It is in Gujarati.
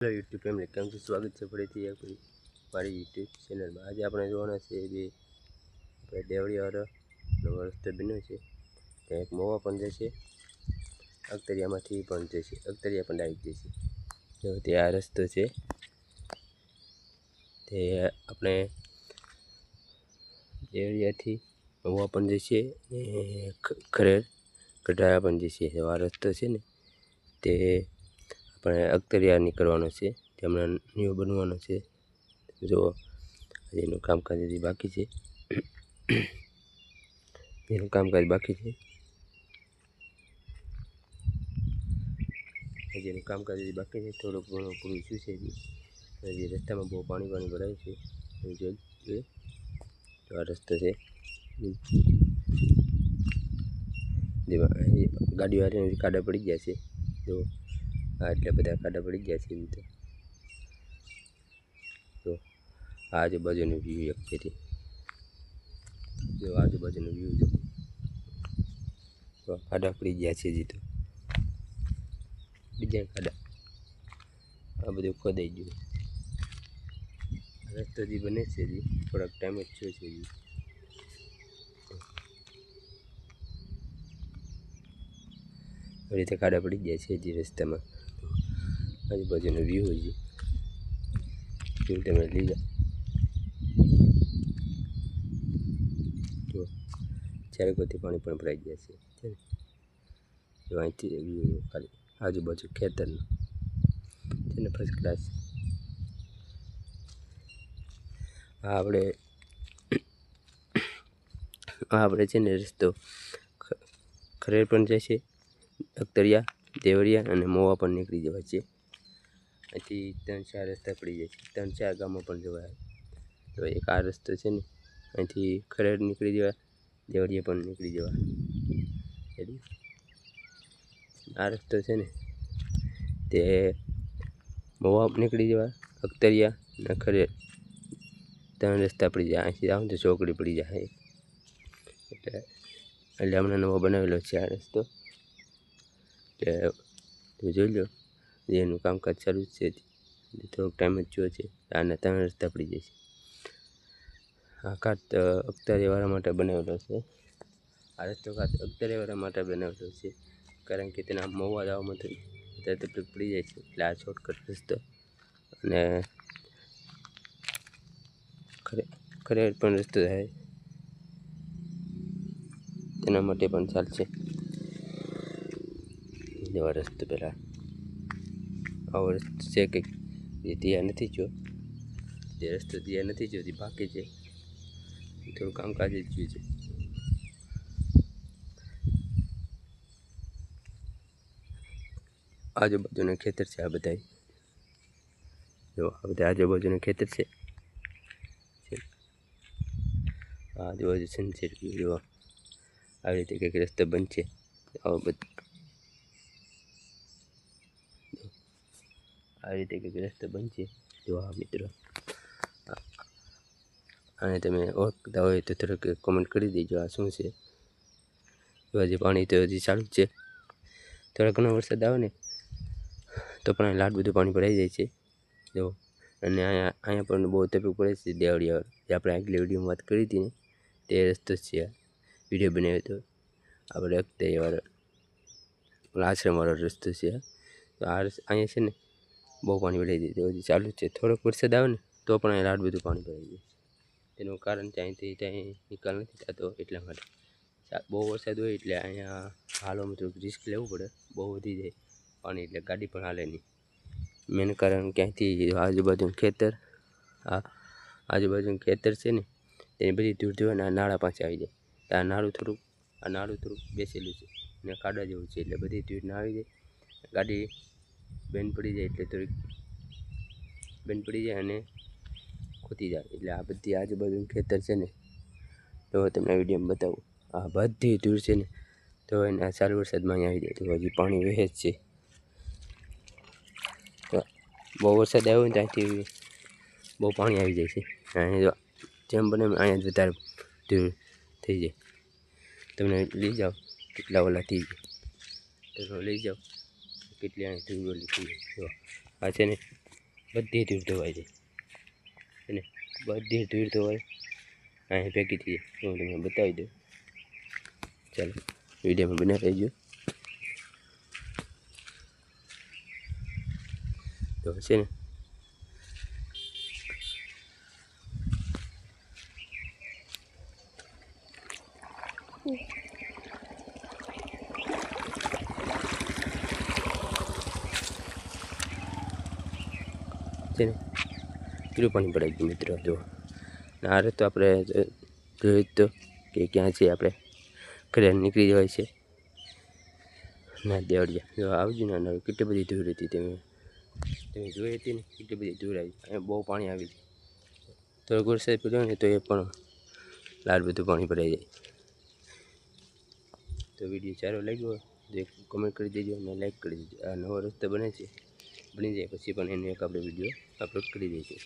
હેલો યુટ્યુબ ફેમિલી, કેમ છો? સ્વાગત છે ફરીથી એક મારી યુટ્યુબ ચેનલમાં। આજે આપણે જોવાના છે બે આપણે દેવળિયાવાળો રસ્તો બન્યો છે। ત્યાં એક મોવા પણ જશે, અખતરિયામાંથી પણ જશે, અખતરિયા પણ આવી જશે। જો તે આ રસ્તો છે, તે આપણે દેવળિયાથી મોવા પણ જશે અને ખરેડ કઢાયા પણ જશે। આ રસ્તો છે ને તે આપણે અખતરિયા નીકળવાનો છે, તે હમણાં ન્યૂ બનવાનો છે। જો એનું કામકાજ હજી બાકી છે, એનું કામકાજ બાકી છે, હજી એનું કામકાજ હજી બાકી છે। થોડુંક ઘણું પૂરું થયું છે, હજી રસ્તામાં બહુ પાણી ભરાય છે। જોઈએ તો આ રસ્તો છે, જેમાં ગાડીઓ હારે ખાડા પડી ગયા છે। જો એટલા બધા ખાડા પડી ગયા છે। તો આજુબાજુનું વ્યૂ એક છે, જો આજુબાજુનું વ્યૂ જો ખાડા પડી ગયા છે। હજી તો બીજા ખાડા, આ બધું ખોદાઈ ગયું। રસ્તો હજી બને છે, હજી થોડાક ટાઈમ જ થયો છે। હજી આવી રીતે ખાડા પડી ગયા છે હજી રસ્તામાં। આજુબાજુનો વ્યૂ હજી તમે લઈ જાઓ, જો ચારે કોરથી પાણી પણ ભરાઈ ગયા છે। જો અહીંથી વ્યૂ ખાલી આજુબાજુ ખેતરનું છે ને ફર્સ્ટ ક્લાસ। આપણે છે ને રસ્તો ખરેડ પણ જશે, અખતરિયા, દેવળિયા અને મોવા પણ નીકળી જવાય છે। અહીંથી 3-4 રસ્તા પડી જાય છે, 3-4 ગામો પણ જવાય। તો એક આ રસ્તો છે ને, અહીંથી ખરેડ નીકળી જવાય, દેવળિયા પણ નીકળી જવાય। આ રસ્તો છે ને તે મોવા નીકળી જવાય, અખતરિયા અને ખરેડ 3 રસ્તા પડી જાય। અહીંથી આવું તો ચોકડી પડી જાય। એટલે હમણાં નવો બનાવેલો છે આ રસ્તો, એટલે તમે જોઈ લો, એનું કામકાજ ચાલુ જ છે, થોડોક ટાઈમ જ થયો છે। આના 3 રસ્તા પડી જશે। આ કાટ અખતરિયાવાળા માટે બનાવેલો છે, આ રસ્તો કાટ અખતરિયાવાળા માટે બનાવેલો છે, કારણ કે તેના મોવા જવામાં અત્યારે તકલીફ પડી જાય છે। એટલે આ શોર્ટકટ રસ્તો અને ખરેડ પણ રસ્તો થાય તેના માટે પણ ચાલશે। એવા રસ્તો પહેલાં આવો રસ્તો છે કંઈક, એ તૈયાર નથી થયો, જે રસ્તો તૈયાર નથી થયો, તે બાકી છે, થોડું કામકાજ જ થયું છે। આજુબાજુના ખેતર છે આ બધા, જો આ બધા આજુબાજુના ખેતર છે। આજુબાજુ સનસેટ વ્યૂ આવી રીતે કંઈક રસ્તો બનશે। આવો બધો આવી રીતે કંઈક રસ્તો બનશે। જો આ મિત્રો, અને તમે ઓળખતા હોય તો થોડુંક કોમેન્ટ કરી દેજો આ શું છે। હજી પાણી તો હજી ચાલુ જ છે, થોડો ઘણો વરસાદ આવે ને તો પણ લાટ બધું પાણી ભરાઈ જાય છે। જો અને અહીંયા પણ બહુ તકલીફ પડે છે દેવળિયા, જે આપણે આગલી વિડીયોમાં વાત કરી હતી ને તે રસ્તો જ છે। વિડીયો બનાવ્યો હતો આપણે અખતરિયાવાળો આશ્રમવાળો રસ્તો છે। તો આ અહીંયા છે ને બહુ પાણી ભરાઈ જાય, તો હજી ચાલુ જ છે। થોડોક વરસાદ આવે ને તો પણ અહીં લાટ બધું પાણી ભરાઈ જાય, તેનું કારણ ત્યાંથી ત્યાં નિકાલ નથી થતો, એટલા માટે। બહુ વરસાદ હોય એટલે અહીંયા હાલવામાં થોડુંક રિસ્ક લેવું પડે, બહુ વધી જાય પાણી એટલે ગાડી પણ હાલે નહીં। મેન કારણ ક્યાંથી આજુબાજુનું ખેતર, આ આજુબાજુનું ખેતર છે ને તેની બધી દૂર દૂર આ નાળા પાસે આવી જાય। આ નાળું થોડુંક બેસેલું છે અને ખાડા જેવું છે, એટલે બધી દૂર ના આવી જાય, ગાડી બેન્ડ પડી જાય, એટલે થોડીક બેન્ડ પડી જાય અને ખૂટી જાય। એટલે આ બધી આજુબાજુનું ખેતર છે ને, તો તમને વિડીયોમાં બતાવું, આ બધી દૂર છે ને તો એના ચાલુ વરસાદમાં અહીં આવી જાય, તો હજી પાણી વહે જ છે। તો બહુ વરસાદ આવ્યો ને ત્યાંથી બહુ પાણી આવી જાય છે। અહીંયા જેમ બને અહીંયા જ વધારે દૂર થઈ જાય। તમે લઈ જાઓ કેટલા ઓલા થઈ જાય, તો લઈ જાઓ કેટલી અહીં દૂર ઓલી થઈ જાય। આ છે ને બધી ધૂળ ધોવાઈ જાય અને બધી ધૂળ ધોવાય અહીં ભેગી થઈ જાય. હું તમને બતાવી દઉં. ચાલો વિડીયોમાં બના રહેજો. તો છે ને કેટલું પાણી પડાઈ ગયું મિત્રો. જો આ રસ્તો આપણે જોઈ તો કે ક્યાં છે, આપણે ઘરે નીકળી જવાય છે ના દેવડિયા. જો આવજો ને કેટલી બધી ધૂળ હતી તમે જોઈ હતી ને, કેટલી બધી ધૂળ આવી. અહીંયા બહુ પાણી આવી છે. થોડોક વરસાદ પડ્યો ને તો એ પણ લાલ બધું પાણી ભરાઈ જાય. તો વિડીયો સારો લાગ્યો હોય તો કમેન્ટ કરી દેજો અને લાઈક કરી દેજો. આ નવો રસ્તો બની જાય પછી પણ એનો એક આપણે વિડીયો અપલોડ કરી દઈશું.